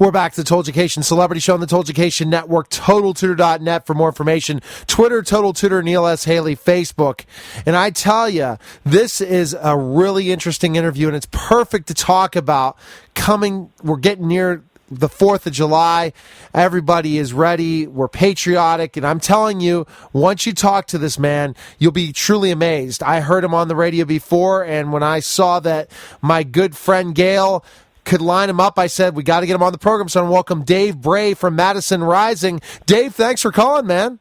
We're back to the Toldjucation Celebrity Show on the Toldjucation Network, TotalTutor.net for more information. Twitter, Total Tutor, Neil S. Haley, Facebook. And I tell you, this is a really interesting interview, and it's perfect to talk about we're getting near the 4th of July. Everybody is ready. We're patriotic. And I'm telling you, once you talk to this man, you'll be truly amazed. I heard him on the radio before, and when I saw that my good friend Gail could line him up, I said, we got to get him on the program. So I welcome Dave Bray from Madison Rising. Dave, thanks for calling, man.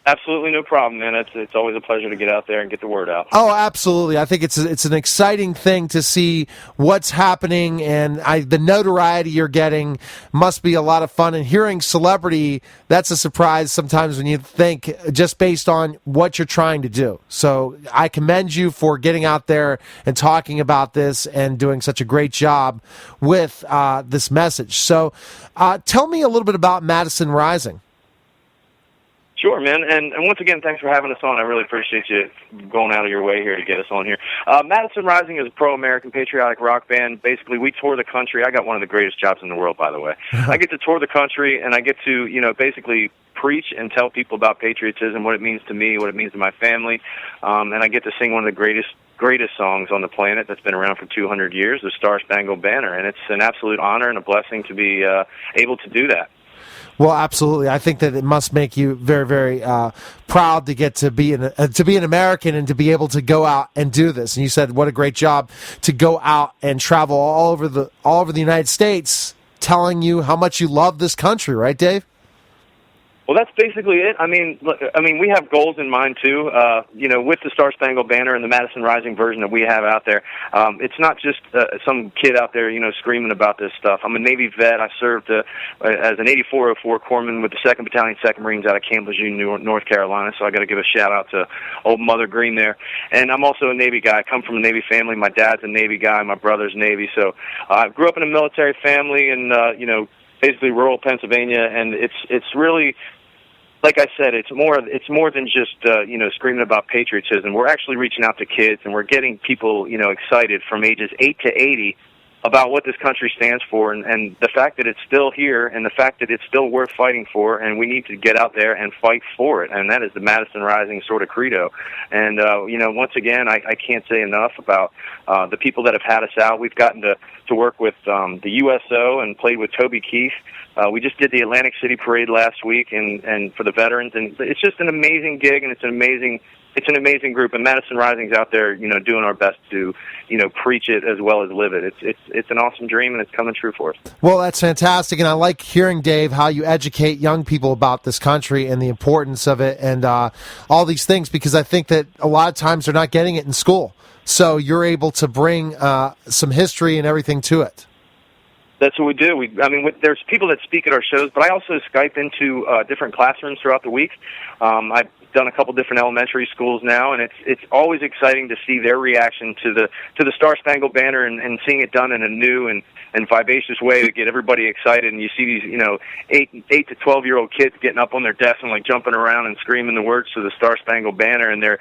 Absolutely no problem, man. It's always a pleasure to get out there and get the word out. Oh, absolutely. I think it's an exciting thing to see what's happening, and the notoriety you're getting must be a lot of fun. And hearing celebrity, that's a surprise sometimes when you think just based on what you're trying to do. So I commend you for getting out there and talking about this and doing such a great job with this message. So tell me a little bit about Madison Rising. Sure, man. And once again, thanks for having us on. I really appreciate you going out of your way here to get us on here. Madison Rising is a pro-American patriotic rock band. Basically, we tour the country. I got one of the greatest jobs in the world, by the way. I get to tour the country, and I get to, basically preach and tell people about patriotism, what it means to me, what it means to my family. And I get to sing one of the greatest songs on the planet that's been around for 200 years, the StarSpangled Banner. And it's an absolute honor and a blessing to be able to do that. Well, absolutely. I think that it must make you very, very proud to get to be an American and to be able to go out and do this. And you said, what a great job to go out and travel all over the United States, telling you how much you love this country, right, Dave? Well, that's basically it. I mean, we have goals in mind too. With the Star-Spangled Banner and the Madison Rising version that we have out there, it's not just some kid out there, screaming about this stuff. I'm a Navy vet. I served as an 8404 corpsman with the 2nd Battalion, 2nd Marines out of Camp Lejeune, North Carolina. So I got to give a shout out to old Mother Green there. And I'm also a Navy guy. I come from a Navy family. My dad's a Navy guy. My brother's Navy. So I grew up in a military family, and basically rural Pennsylvania, and it's really, like I said, it's more than just screaming about patriotism. We're actually reaching out to kids, and we're getting people excited from ages 8 to 80 about what this country stands for, and the fact that it's still here, and the fact that it's still worth fighting for, and we need to get out there and fight for it. And that is the Madison Rising sort of credo. And once again, I can't say enough about the people that have had us out. We've gotten to work with the USO and played with Toby Keith. We just did the Atlantic City Parade last week, and for the veterans, and it's just an amazing gig, and it's an amazing group. And Madison Rising's out there, doing our best to, preach it as well as live it. It's an awesome dream, and it's coming true for us. Well, that's fantastic, and I like hearing, Dave, how you educate young people about this country and the importance of it, and all these things, because I think that a lot of times they're not getting it in school. So you're able to bring some history and everything to it. That's what we do. There's people that speak at our shows, but I also Skype into different classrooms throughout the week. I've done a couple different elementary schools now, and it's always exciting to see their reaction to the Star-Spangled Banner and seeing it done in a new and vivacious way to get everybody excited. And you see these 8 to 12-year-old kids getting up on their desks and jumping around and screaming the words to the Star-Spangled Banner, and there's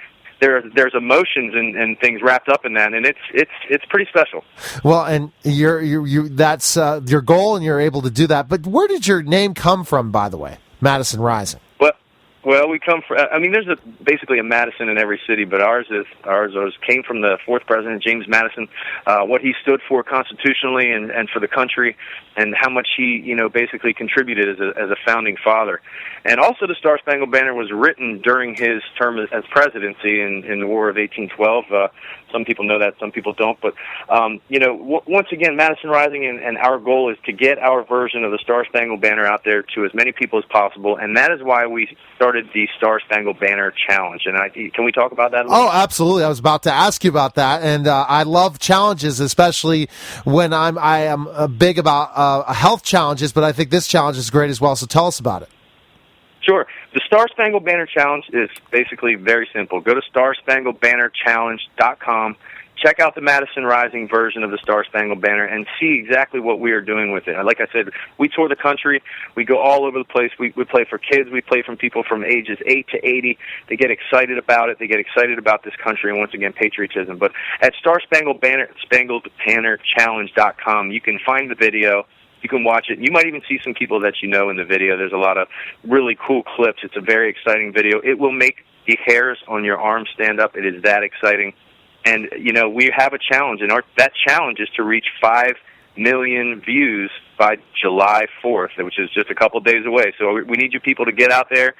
emotions and things wrapped up in that, and it's pretty special. Well, and that's your goal, and you're able to do that. But where did your name come from, by the way, Madison Rising? Well, we come from. There's basically a Madison in every city, but ours came from the 4th President, James Madison, what he stood for constitutionally and for the country, and how much he basically contributed as a founding father. And also, the Star-Spangled Banner was written during his term as presidency in the War of 1812. Some people know that, some people don't. But once again, Madison Rising and our goal is to get our version of the Star-Spangled Banner out there to as many people as possible, and that is why we started the Star-Spangled Banner Challenge. And can we talk about that a little? Oh, absolutely. I was about to ask you about that, and I love challenges, especially when I am big about health challenges, but I think this challenge is great as well, so tell us about it. Sure. The Star-Spangled Banner Challenge is basically very simple. Go to StarSpangledBannerChallenge.com. Check out the Madison Rising version of the Star-Spangled Banner and see exactly what we are doing with it. Like I said, we tour the country. We go all over the place. We play for kids. We play from people from ages 8 to 80. They get excited about it. They get excited about this country and, once again, patriotism. But at StarSpangledBannerChallenge.com, you can find the video, You can watch it. You might even see some people that you know in the video. There's a lot of really cool clips. It's a very exciting video. It will make the hairs on your arm stand up. It is that exciting. And, we have a challenge, and that challenge is to reach 5 million views by July 4th, which is just a couple days away. So we need you people to get out there,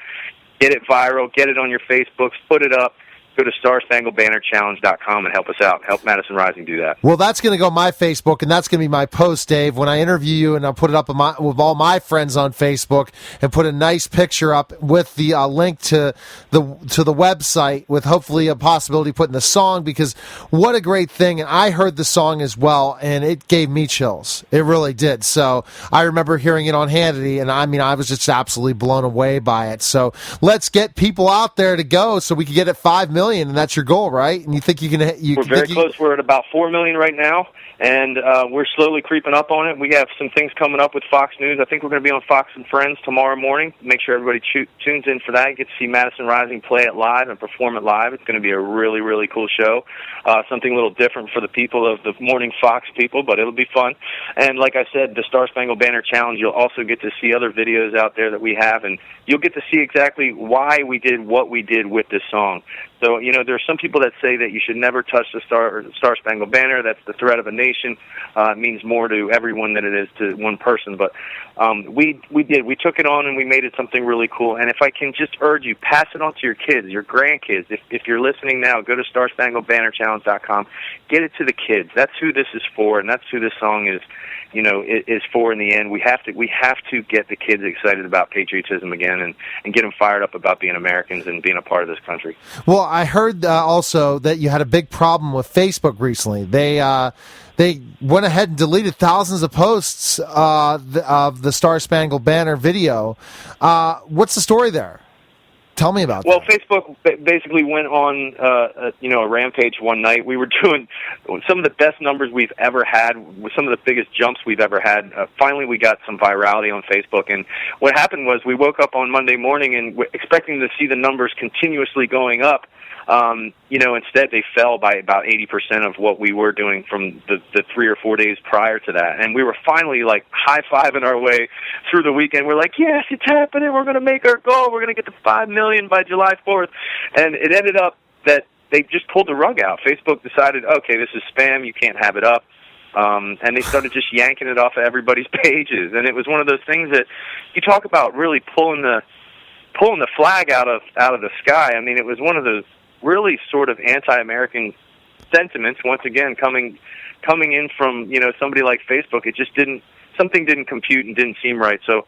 get it viral, get it on your Facebooks, put it up. Go to StarSpangledBannerChallenge.com and help us out. Help Madison Rising do that. Well, that's going to go on my Facebook, and that's going to be my post, Dave, when I interview you, and I'll put it up with all my friends on Facebook and put a nice picture up with the link to the website with hopefully a possibility of putting the song, because what a great thing. And I heard the song as well, and it gave me chills. It really did. So I remember hearing it on Hannity, and I was just absolutely blown away by it. So let's get people out there to go so we can get at 5 million. And that's your goal, right? And you think you can? We're very close. We're at about 4 million right now, and we're slowly creeping up on it. We have some things coming up with Fox News. I think we're going to be on Fox and Friends tomorrow morning. Make sure everybody tunes in for that. You get to see Madison Rising play it live and perform it live. It's going to be a really, really cool show. Something a little different for the people of the morning Fox people, but it'll be fun. And like I said, the Star Spangled Banner Challenge, you'll also get to see other videos out there that we have, and you'll get to see exactly why we did what we did with this song. So, there are some people that say that you should never touch the Star Spangled Banner. That's the threat of a nation. It means more to everyone than it is to one person. But we did. We took it on and we made it something really cool. And if I can just urge you, pass it on to your kids, your grandkids. If you're listening now, go to StarSpangled.BannerChallenge.com. Get it to the kids. That's who this is for, and that's who this song is. Is for in the end. We have to get the kids excited about patriotism again and get them fired up about being Americans and being a part of this country. Well, I heard also that you had a big problem with Facebook recently. They went ahead and deleted thousands of posts of the Star Spangled Banner video. What's the story there? Tell me about that. Well, Facebook basically went on, a rampage one night. We were doing some of the best numbers we've ever had, some of the biggest jumps we've ever had. Finally, we got some virality on Facebook, and what happened was we woke up on Monday morning and expecting to see the numbers continuously going up. Instead they fell by about 80% of what we were doing from the 3 or 4 days prior to that. And we were finally like high-fiving our way through the weekend. We're like, yes, it's happening. We're going to make our goal. We're going to get to 5 million by July 4th. And it ended up that they just pulled the rug out. Facebook decided, okay, this is spam. You can't have it up. And they started just yanking it off of everybody's pages. And it was one of those things that you talk about really pulling the flag out of the sky. I mean, it was one of those really sort of anti-American sentiments, once again, coming in from, somebody like Facebook. It just something didn't compute and didn't seem right. So,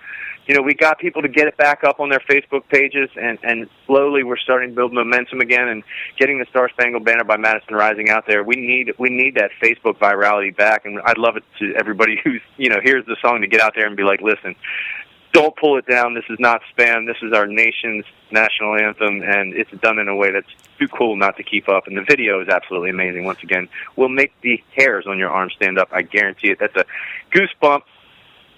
we got people to get it back up on their Facebook pages, and slowly we're starting to build momentum again and getting the Star Spangled Banner by Madison Rising out there. We need that Facebook virality back, and I'd love it to everybody who's, hears the song to get out there and be like, listen, don't pull it down. This is not spam. This is our nation's national anthem, and it's done in a way that's too cool not to keep up. And the video is absolutely amazing. Once again, we'll make the hairs on your arm stand up. I guarantee it. That's a goosebump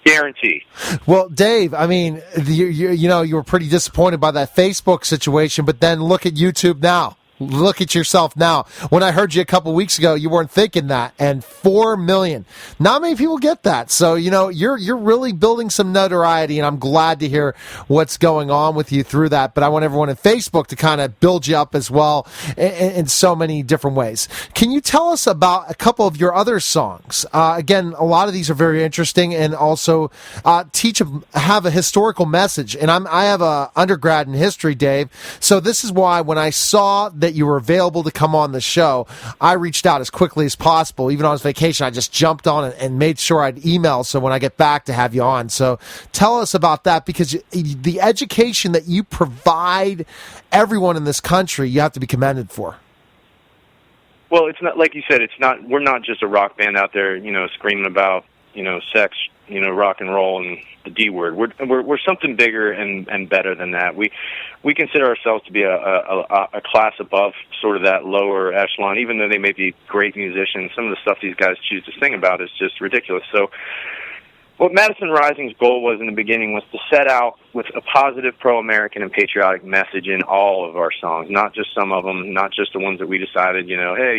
guarantee. Well, Dave, I mean, you were pretty disappointed by that Facebook situation, but then look at YouTube now. Look at yourself now. When I heard you a couple weeks ago, you weren't thinking that. And 4 million. Not many people get that. So, you're really building some notoriety, and I'm glad to hear what's going on with you through that. But I want everyone on Facebook to kind of build you up as well in so many different ways. Can you tell us about a couple of your other songs? Again, a lot of these are very interesting and also have a historical message. And I have a undergrad in history, Dave. So this is why when I saw that you were available to come on the show, I reached out as quickly as possible. Even on his vacation, I just jumped on and made sure I'd email so when I get back to have you on. So tell us about that, because the education that you provide everyone in this country, you have to be commended for. Well, it's not, like you said, we're not just a rock band out there, screaming about, sex, rock and roll and the D word. We're something bigger and better than that. We consider ourselves to be a class above sort of that lower echelon, even though they may be great musicians. Some of the stuff these guys choose to sing about is just ridiculous. So what Madison Rising's goal was in the beginning was to set out with a positive pro-American and patriotic message in all of our songs, not just some of them, not just the ones that we decided, hey,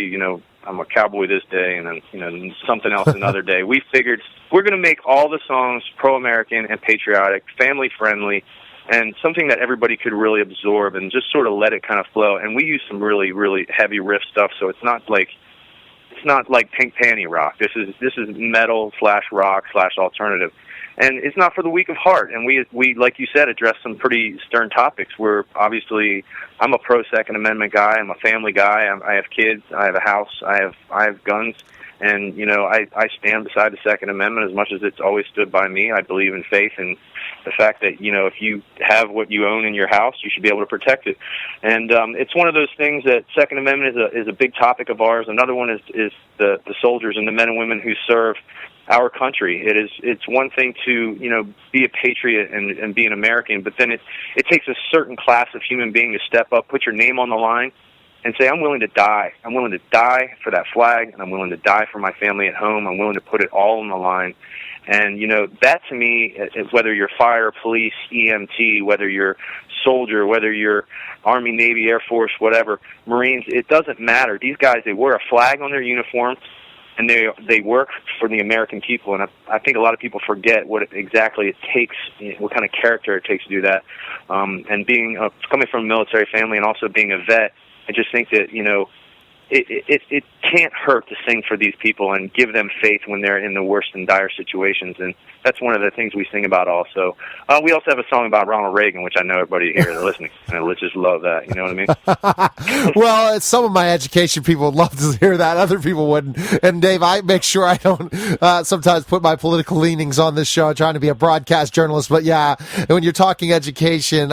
I'm a cowboy this day, and then, you know, something else another day. We figured we're going to make all the songs pro-American and patriotic, family-friendly, and something that everybody could really absorb and just sort of let it kind of flow. And we use some really, really heavy riff stuff, so it's not like pink panty rock. This is metal / rock / alternative. And it's not for the weak of heart. And we like you said, address some pretty stern topics. I'm a pro-Second Amendment guy. I'm a family guy. I have kids. I have a house. I have guns. And, you know, I stand beside the Second Amendment as much as it's always stood by me. I believe in faith and the fact that, you know, if you have what you own in your house, you should be able to protect it. And it's one of those things that Second Amendment is a big topic of ours. Another one is the soldiers and the men and women who serve our country. It's one thing to, you know, be a patriot and be an American, but then it takes a certain class of human being to step up, put your name on the line, and say, I'm willing to die. I'm willing to die for that flag, and I'm willing to die for my family at home. I'm willing to put it all on the line. And, you know, that to me, whether you're fire, police, EMT, whether you're soldier, whether you're Army, Navy, Air Force, whatever, Marines, it doesn't matter. These guys, they wear a flag on their uniforms, and they work for the American people. And I think a lot of people forget what exactly it takes, what kind of character it takes to do that. And coming from a military family and also being a vet, I just think that, you know, it can't hurt to sing for these people and give them faith when they're in the worst and dire situations. And that's one of the things we sing about also. We also have a song about Ronald Reagan, which I know everybody here is listening. And let's just love that. You know what I mean? Well, some of my education people would love to hear that. Other people wouldn't. And, Dave, I make sure I don't sometimes put my political leanings on this show. I'm trying to be a broadcast journalist. But, yeah, when you're talking education,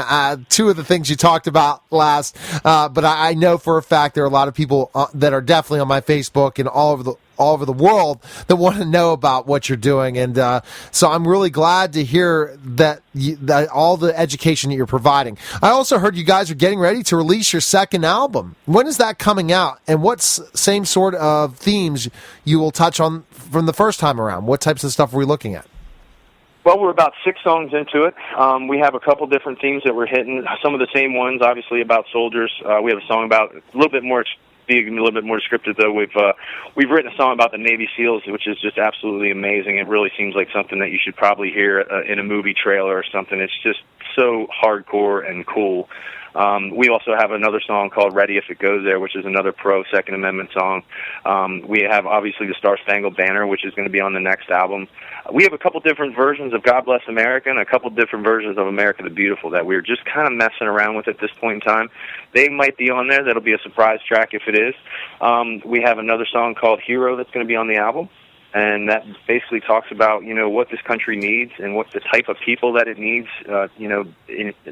two of the things you talked about last, but I know for a fact there are a lot of people that are definitely on my Facebook and all over the world that want to know about what you're doing. And so I'm really glad to hear that all the education that you're providing. I also heard you guys are getting ready to release your second album. When is that coming out? And what same sort of themes you will touch on from the first time around? What types of stuff are we looking at? Well, we're about 6 songs into it. We have a couple different themes that we're hitting. Some of the same ones, obviously, about soldiers. We have a song about a little bit more descriptive, though. We've written a song about the Navy SEALs, which is just absolutely amazing. It really seems like something that you should probably hear in a movie trailer or something. It's just so hardcore and cool. We also have another song called Ready If It Goes There, which is another pro-Second Amendment song. We have, obviously, the Star-Spangled Banner, which is going to be on the next album. We have a couple different versions of God Bless America and a couple different versions of America the Beautiful that we're just kind of messing around with at this point in time. They might be on there. That'll be a surprise track if it is. We have another song called Hero that's going to be on the album. And that basically talks about, you know, what this country needs and what the type of people that it needs, you know,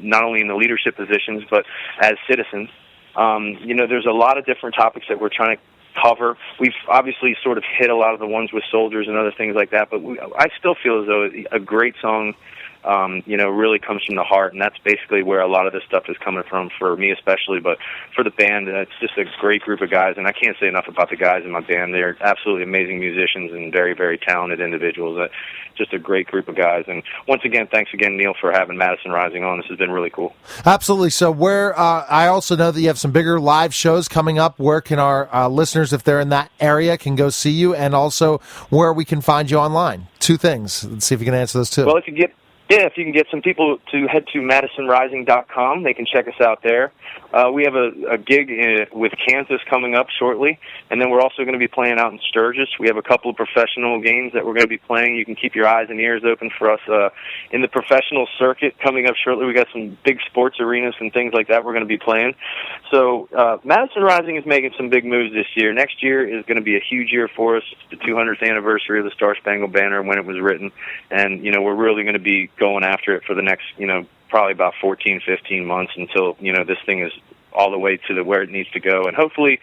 not only in the leadership positions, but as citizens. You know, there's a lot of different topics that we're trying to cover. We've obviously sort of hit a lot of the ones with soldiers and other things like that, but I still feel as though a great song, you know, really comes from the heart, and that's basically where a lot of this stuff is coming from, for me especially, but for the band. It's just a great group of guys, and I can't say enough about the guys in my band. They're absolutely amazing musicians and very, very talented individuals. Just a great group of guys. And once again, thanks again, Neil, for having Madison Rising on. This has been really cool. Absolutely. So where I also know that you have some bigger live shows coming up. Where can our listeners, if they're in that area, can go see you, and also where we can find you online? 2 things. Let's see if you can answer those 2. Well, if you can get some people to head to MadisonRising.com, they can check us out there. We have a gig with Kansas coming up shortly, and then we're also going to be playing out in Sturgis. We have a couple of professional games that we're going to be playing. You can keep your eyes and ears open for us in the professional circuit coming up shortly. We got some big sports arenas and things like that we're going to be playing. So Madison Rising is making some big moves this year. Next year is going to be a huge year for us. It's the 200th anniversary of the Star-Spangled Banner when it was written, and, you know, we're really going to be going after it for the next, you know, probably about 14, 15 months until, you know, this thing is all the way to where it needs to go. And hopefully,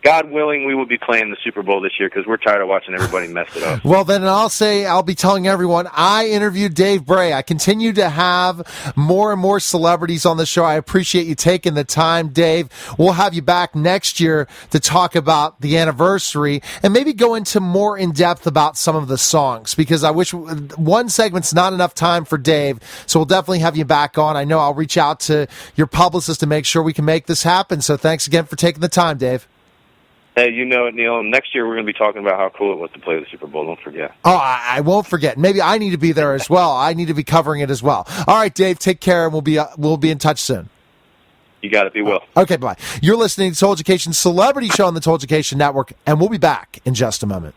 God willing, we will be playing the Super Bowl this year because we're tired of watching everybody mess it up. Well, then I'll be telling everyone I interviewed Dave Bray. I continue to have more and more celebrities on the show. I appreciate you taking the time, Dave. We'll have you back next year to talk about the anniversary and maybe go into more in depth about some of the songs, because I wish one segment's not enough time for Dave. So we'll definitely have you back on. I know I'll reach out to your publicist to make sure we can make this happen. So thanks again for taking the time, Dave. Hey, you know it, Neil. Next year we're going to be talking about how cool it was to play the Super Bowl. Don't forget. Oh, I won't forget. Maybe I need to be there as well. I need to be covering it as well. All right, Dave, take care, and we'll be in touch soon. You got it. Be well. Okay, bye. You're listening to Toll Education Celebrity Show on the Toll Education Network, and we'll be back in just a moment.